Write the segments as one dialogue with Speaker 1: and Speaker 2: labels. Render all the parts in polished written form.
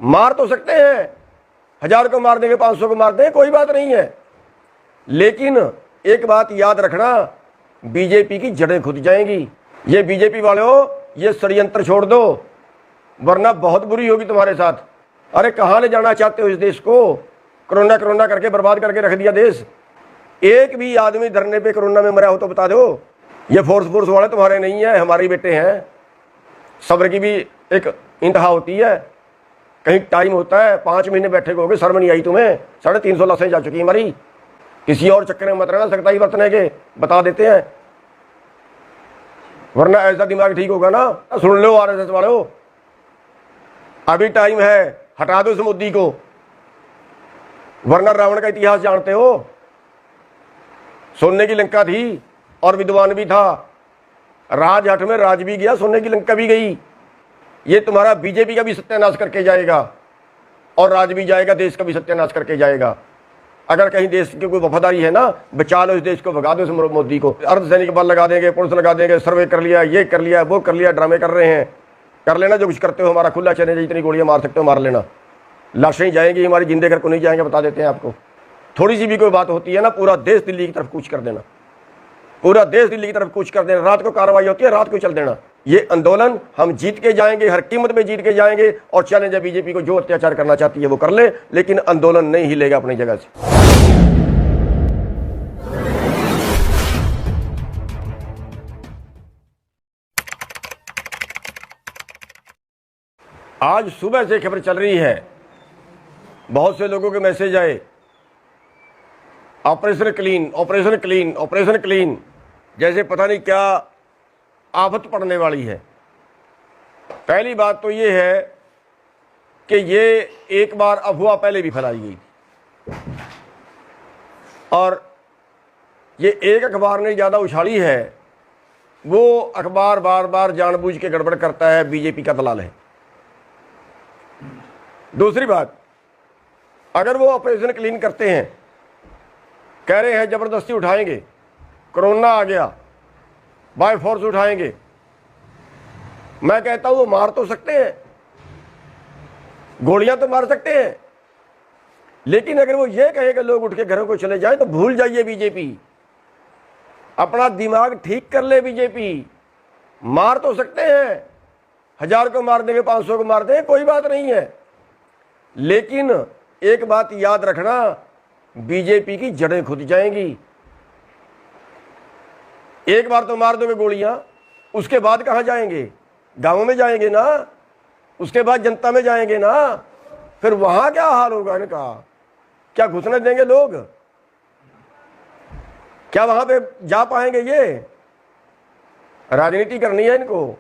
Speaker 1: मार तो सकते हैं, 1000 को मार देंगे, 500 को मार देंगे, कोई बात नहीं है। लेकिन एक बात याद रखना, बीजेपी की जड़ें खुद जाएंगी। ये बीजेपी वालों, ये षड्यंत्र छोड़ दो, वरना बहुत बुरी होगी तुम्हारे साथ। अरे कहाँ ले जाना चाहते हो इस देश को? कोरोना कोरोना करके बर्बाद करके रख दिया देश। एक भी आदमी धरने पे कोरोना में मरा हो तो बता दो। ये फोर्स वाले तुम्हारे नहीं है, हमारे बेटे हैं। सब्र की भी एक इंतहा होती है, कहीं टाइम होता है। 5 महीने बैठे हो, शर्म नहीं आई तुम्हें? 350 लाशें जा चुकी हमारी। किसी और चक्कर में मत रहना, सख्ताई बरतने के बता देते हैं, वरना ऐसा दिमाग ठीक होगा ना। सुन लो आरएसएस वालों, अभी टाइम है, हटा दो इस मोदी को, वरना रावण का इतिहास जानते हो। सोने की लंका थी और विद्वान भी था, राजहट में राज भी गया, सोने की लंका भी गई। ये तुम्हारा बीजेपी का भी सत्यानाश करके जाएगा और राज भी जाएगा, देश का भी सत्यानाश करके जाएगा। अगर कहीं देश की कोई वफादारी है ना, बचा लो इस देश को, भगा दो इस मोदी को। अर्धसैनिक बल लगा देंगे, पुलिस लगा देंगे, सर्वे कर लिया, ये कर लिया, वो कर लिया, ड्रामे कर रहे हैं। कर लेना जो कुछ करते हो, हमारा खुला चैलेंज, जितनी गोलियां मार सकते हो मार लेना। लाशें जाएंगी हमारी, जिंदे घर को नहीं जाएंगे, बता देते हैं आपको। थोड़ी सी भी कोई बात होती है ना, पूरा देश दिल्ली की तरफ कूच कर देना, पूरा देश दिल्ली की तरफ कूच कर देना। रात को कार्रवाई होती है, रात को चल देना। ये आंदोलन हम जीत के जाएंगे, हर कीमत में जीत के जाएंगे। और चैलेंज है बीजेपी को, जो अत्याचार करना चाहती है वो कर ले, लेकिन आंदोलन नहीं हिलेगा अपनी जगह से। आज सुबह से खबर चल रही है, बहुत से लोगों के मैसेज आए, operation clean, operation clean, operation clean, जैसे पता नहीं क्या आफत पड़ने वाली है। पहली बात तो ये है कि ये एक बार अफवाह पहले भी फैलाई गई और ये एक अखबार ने ज़्यादा उछाली है। वो अखबार बार बार जानबूझ के गड़बड़ करता है, बीजेपी का दलाल है। दूसरी बात, अगर वो ऑपरेशन क्लीन करते हैं, कह रहे हैं जबरदस्ती उठाएंगे, कोरोना आ गया बाय फोर्स उठाएंगे, मैं कहता हूं वो मार तो सकते हैं, गोलियां तो मार सकते हैं, लेकिन अगर वो ये कहे कि लोग उठ के घरों को चले जाएं, तो भूल जाइए बीजेपी, अपना दिमाग ठीक कर ले बीजेपी। मार तो सकते हैं, 1000 को मार देंगे, 500 को मार देंगे, कोई बात नहीं है। लेकिन एक बात याद रखना, बीजेपी की जड़ें खुद जाएंगी। एक बार तो मार दोगे गोलियां, उसके बाद कहां जाएंगे? गांवों में जाएंगे ना, उसके बाद जनता में जाएंगे ना, फिर वहां क्या हाल होगा इनका? क्या घुसने देंगे लोग? क्या वहां पे जा पाएंगे? ये राजनीति करनी है इनको,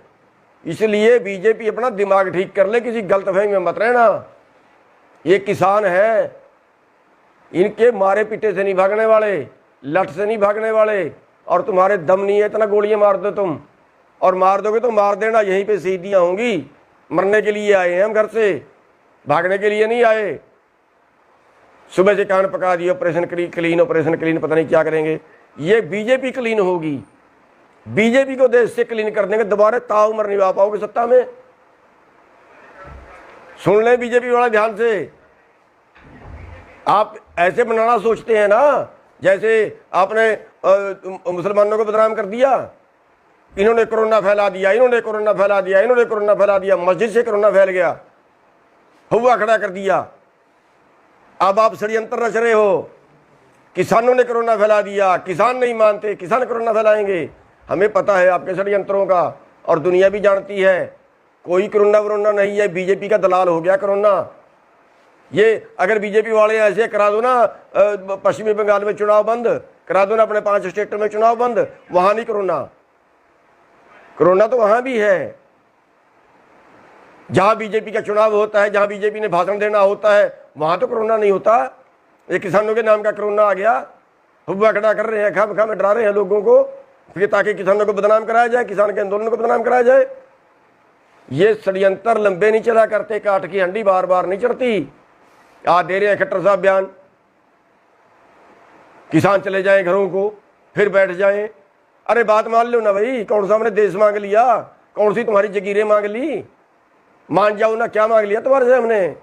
Speaker 1: इसलिए बीजेपी अपना दिमाग ठीक कर ले, किसी गलतफहमी में मत रहना। ये किसान है, इनके मारे पीटे से नहीं भागने वाले, लठ से नहीं भागने वाले, और तुम्हारे दम नहीं है इतना गोलियां मार दो तुम, और मार दोगे तो मार देना, यहीं पे शहीदियां होंगी। मरने के लिए आए हैं हम घर से, भागने के लिए नहीं आए। सुबह से कान पका दिए, ऑपरेशन क्लीन, ऑपरेशन क्लीन, पता नहीं क्या करेंगे। ये बीजेपी क्लीन होगी, बीजेपी को देश से क्लीन कर देंगे, दोबारा ताउम्र नहीं आ पाओगे सत्ता में। सुन लें बीजेपी वाला ध्यान से, आप ऐसे बनाना सोचते हैं ना, जैसे आपने मुसलमानों को बदनाम कर दिया, इन्होंने कोरोना फैला दिया, इन्होंने कोरोना फैला दिया, इन्होंने कोरोना फैला दिया, मस्जिद से कोरोना फैल गया, हुआ खड़ा कर दिया। अब आप षड्यंत्र रच रहे हो, किसानों ने कोरोना फैला दिया, किसान नहीं मानते, किसान कोरोना फैलाएंगे। हमें पता है आपके षड्यंत्रों का, और दुनिया भी जानती है, कोई कोरोना वरोना नहीं है, बीजेपी का दलाल हो गया कोरोना। ये अगर बीजेपी वाले ऐसे करा दो ना, पश्चिमी बंगाल में चुनाव बंद करा दो ना, अपने 5 स्टेटों में चुनाव बंद, वहां नहीं कोरोना। कोरोना तो वहां भी है, जहां बीजेपी का चुनाव होता है, जहां बीजेपी ने भाषण देना होता है, वहां तो कोरोना नहीं होता। ये किसानों के नाम का कोरोना आ गया, हुआ खड़ा कर रहे हैं, खा में डरा रहे हैं लोगों को, फिर ताकि किसानों को बदनाम कराया जाए, किसान के आंदोलन को बदनाम कराया जाए। ये षड्यंत्र लंबे नहीं चला करते, काट की हंडी बार बार नहीं चढ़ती। आज दे रहे हैं खट्टर साहब बयान, किसान चले जाएं घरों को, फिर बैठ जाएं। अरे बात मान लो ना भाई, कौन सा हमने देश मांग लिया, कौन सी तुम्हारी जगीरें मांग ली, मान जाओ ना, क्या मांग लिया तुम्हारे से हमने?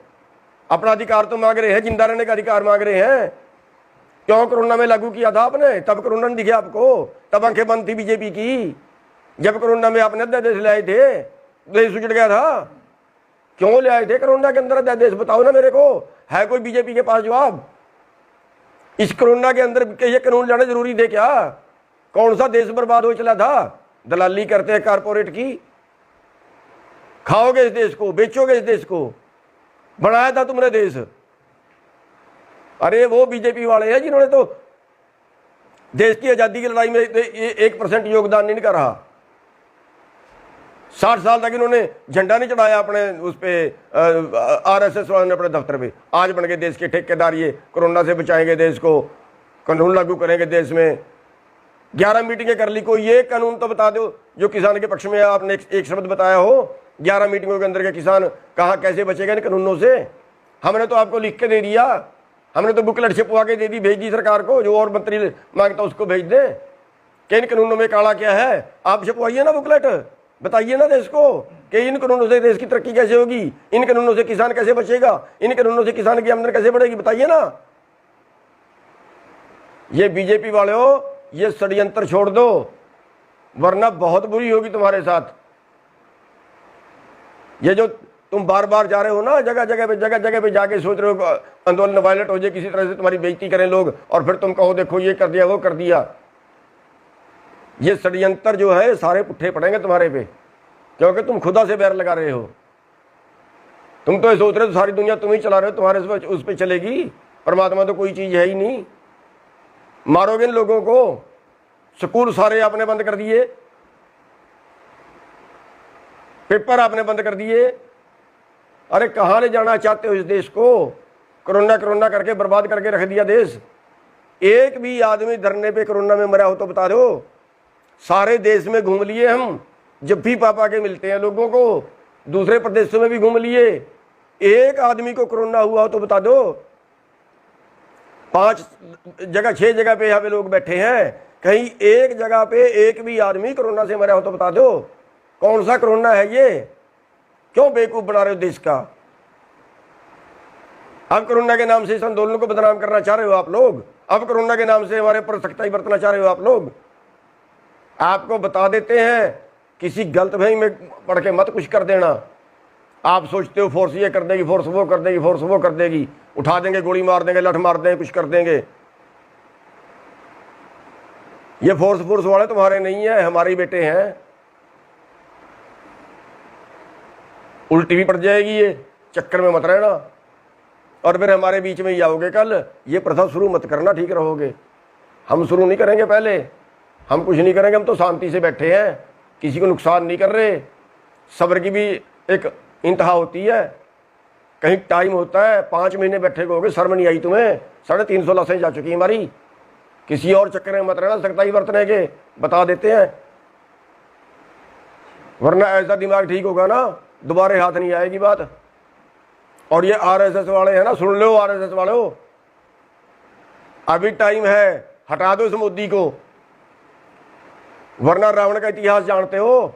Speaker 1: अपना अधिकार तो मांग रहे हैं, जिंदा रहने का अधिकार मांग रहे हैं। क्यों कोरोना में लागू किया था आपने? तब कोरोना नहीं दिखे आपको, तब आंखें बंद थी बीजेपी की। जब कोरोना में आपने अध्यादेश ले आए थे, देश उजड़ गया था। क्यों ले आए थे कोरोना के अंदर अध्यादेश? बताओ ना मेरे को, है कोई बीजेपी के पास जवाब? इस कोरोना के अंदर ये कानून लाना जरूरी थे क्या? कौन सा देश बर्बाद हो चला था? दलाली करते हैं कारपोरेट की। खाओगे इस देश को, बेचोगे इस देश को। बनाया था तुमने देश। अरे वो बीजेपी वाले हैं जिन्होंने तो देश की आजादी की लड़ाई में 1% योगदान नहीं कर रहा। 60 साल तक इन्होंने झंडा नहीं चढ़ाया अपने उस पे RSS वालों ने अपने दफ्तर पे। आज बन गए देश के ठेकेदार, ये कोरोना से बचाएंगे देश को, कानून लागू करेंगे देश में। 11 मीटिंगें कर ली। कोई ये कानून तो बता दो जो किसान के पक्ष में आपने एक शब्द बताया हो। 11 मीटिंगों के अंदर के किसान कहाँ कैसे बचेगा इन कानूनों से? हमने तो आपको लिख के दे दिया, हमने तो बुकलेट छपवा के दे दी, भेज दी सरकार को। जो और मंत्री मांगता उसको भेज दे कि इन कानूनों में काला क्या है। आप छपवाइए ना बुकलेट, बताइए ना देश को कि इन कानूनों से देश की तरक्की कैसे होगी, इन कानूनों से किसान कैसे बचेगा, इन कानूनों से किसान की आमदनी कैसे बढ़ेगी, बताइए ना। ये बीजेपी वाले हो, ये षड्यंत्र छोड़ दो, वरना बहुत बुरी होगी तुम्हारे साथ। ये जो तुम बार बार जा रहे हो ना, जगह जगह पे जाके सोच रहे हो आंदोलन वायलेट हो जाए, किसी तरह से तुम्हारी बेइज्जती करें लोग, और फिर तुम कहो देखो ये कर दिया वो कर दिया। ये षड्यंत्र जो है सारे पुट्ठे पड़ेंगे तुम्हारे पे, क्योंकि तुम खुदा से बैर लगा रहे हो। तुम तो ये सोच रहे हो सारी दुनिया तुम ही चला रहे हो, तुम्हारे उस पर चलेगी। परमात्मा तो कोई चीज है ही नहीं। मारोगे इन लोगों को। स्कूल सारे आपने बंद कर दिए, पेपर आपने बंद कर दिए। अरे कहाँ ले जाना चाहते हो इस देश को? कोरोना करके बर्बाद करके रख दिया देश। एक भी आदमी धरने पे कोरोना में मरा हो तो बता दो। सारे देश में घूम लिए हम, जब भी पापा के मिलते हैं लोगों को, दूसरे प्रदेशों में भी घूम लिए। एक आदमी को कोरोना हुआ हो तो बता दो। 5 जगह 6 जगह पे यहाँ पे लोग बैठे हैं, कहीं एक जगह पे एक भी आदमी कोरोना से मरा हो तो बता दो। कौन सा कोरोना है ये? क्यों बेवकूफ बना रहे हो देश का? अब कोरोना के नाम से इस आंदोलन को बदनाम करना चाह रहे हो आप लोग। अब कोरोना के नाम से हमारे पर सख्ताई बरतना चाह रहे हो आप लोग। आपको बता देते हैं, किसी गलतफहमी में पढ़ के मत कुछ कर देना। आप सोचते हो फोर्स ये कर देगी, फोर्स वो कर देगी, फोर्स वो कर देगी, उठा देंगे, गोली मार देंगे, लठ मार देंगे, कुछ कर देंगे। ये फोर्स वाले तुम्हारे नहीं है, हमारे बेटे हैं। उल्टी भी पड़ जाएगी, ये चक्कर में मत रहना, और फिर हमारे बीच में ही आओगे कल। ये प्रथा शुरू मत करना, ठीक रहोगे। हम शुरू नहीं करेंगे, पहले हम कुछ नहीं करेंगे। हम तो शांति से बैठे हैं, किसी को नुकसान नहीं कर रहे। सब्र की भी एक इंतहा होती है, कहीं टाइम होता है। 5 महीने बैठे होगे, शर्म नहीं आई तुम्हें? 350 लाशें जा चुकी हमारी। किसी और चक्कर में मत रहना, सख्ताई बरतने के बता देते हैं, वरना ऐसा दिमाग ठीक होगा ना, दोबारा हाथ नहीं आएगी बात। और ये RSS वाले हैं ना, सुन लो RSS वाले हो, अभी टाइम है, हटा दो इस मोदी को, वरना रावण का इतिहास जानते हो।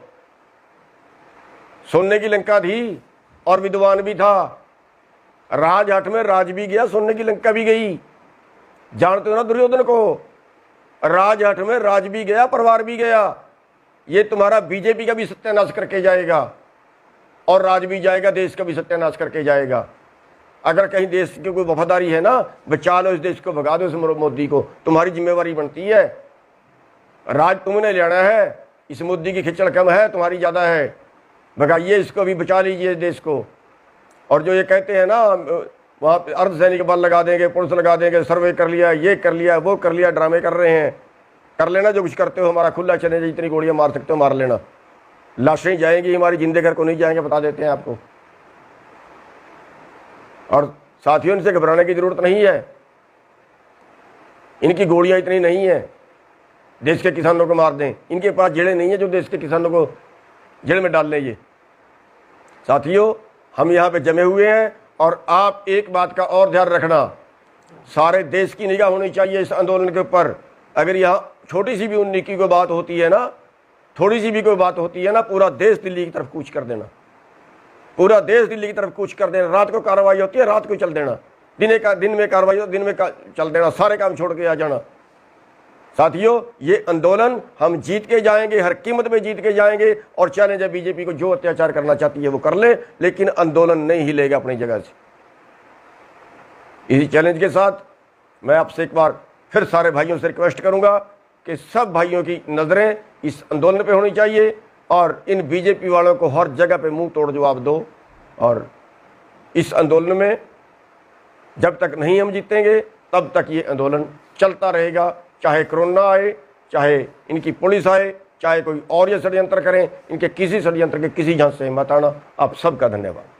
Speaker 1: सोने की लंका थी और विद्वान भी था, राजहट में राज भी गया, सोने की लंका भी गई। जानते हो ना दुर्योधन को? राजहट में राज भी गया, परिवार भी गया। ये तुम्हारा बीजेपी का भी सत्यानाश करके जाएगा, और राज भी जाएगा, देश का भी सत्यानाश करके जाएगा। अगर कहीं देश की कोई वफादारी है ना, बचा लो इस देश को, भगा दो इस मोदी को, तुम्हारी जिम्मेवारी बनती है। राज तुमने लेना है, इस मोदी की खिचड़ कम है, तुम्हारी ज़्यादा है। भगाइए इसको भी, बचा लीजिए देश को। और जो ये कहते हैं ना वहाँ पे अर्धसैनिक बल लगा देंगे, पुलिस लगा देंगे, सर्वे कर लिया, ये कर लिया, वो कर लिया, ड्रामे कर रहे हैं। कर लेना जो कुछ करते हो, हमारा खुला चले, जितनी गोलियां मार सकते हो मार लेना। लाशें जाएंगी हमारी, जिंदे घर को नहीं जाएंगे, बता देते हैं आपको। और साथियों, इनसे घबराने की जरूरत नहीं है, इनकी गोलियां इतनी नहीं है देश के किसानों को मार दें। इनके पास जेड़े नहीं है जो देश के किसानों को जेल में डाल लें। ये साथियों, हम यहाँ पे जमे हुए हैं, और आप एक बात का और ध्यान रखना, सारे देश की निगाह होनी चाहिए इस आंदोलन के ऊपर। अगर यहाँ छोटी सी भी उन्नीस की कोई बात होती है ना, थोड़ी सी भी कोई बात होती है ना, पूरा देश दिल्ली की तरफ कूच कर देना। पूरा देश दिल्ली की तरफ कूच कर देना। रात को कार्रवाई होती है, रात को चल देना, दिन में कार्रवाई हो, दिन में चल देना, सारे काम छोड़ के आ जाना। साथियों, ये आंदोलन हम जीत के जाएंगे, हर कीमत पे जीत के जाएंगे। और चैलेंज है बीजेपी को, जो अत्याचार करना चाहती है वो कर ले, लेकिन आंदोलन नहीं हिलेगा अपनी जगह से। इसी चैलेंज के साथ मैं आपसे एक बार फिर सारे भाइयों से रिक्वेस्ट करूंगा कि सब भाइयों की नजरें इस आंदोलन पे होनी चाहिए और इन बीजेपी वालों को हर जगह पे मुंह तोड़ जवाब दो। और इस आंदोलन में जब तक नहीं हम जीतेंगे तब तक ये आंदोलन चलता रहेगा, चाहे कोरोना आए, चाहे इनकी पुलिस आए, चाहे कोई और ये षड्यंत्र करें। इनके किसी षड्यंत्र के किसी झांसे से मत आना। आप सबका धन्यवाद।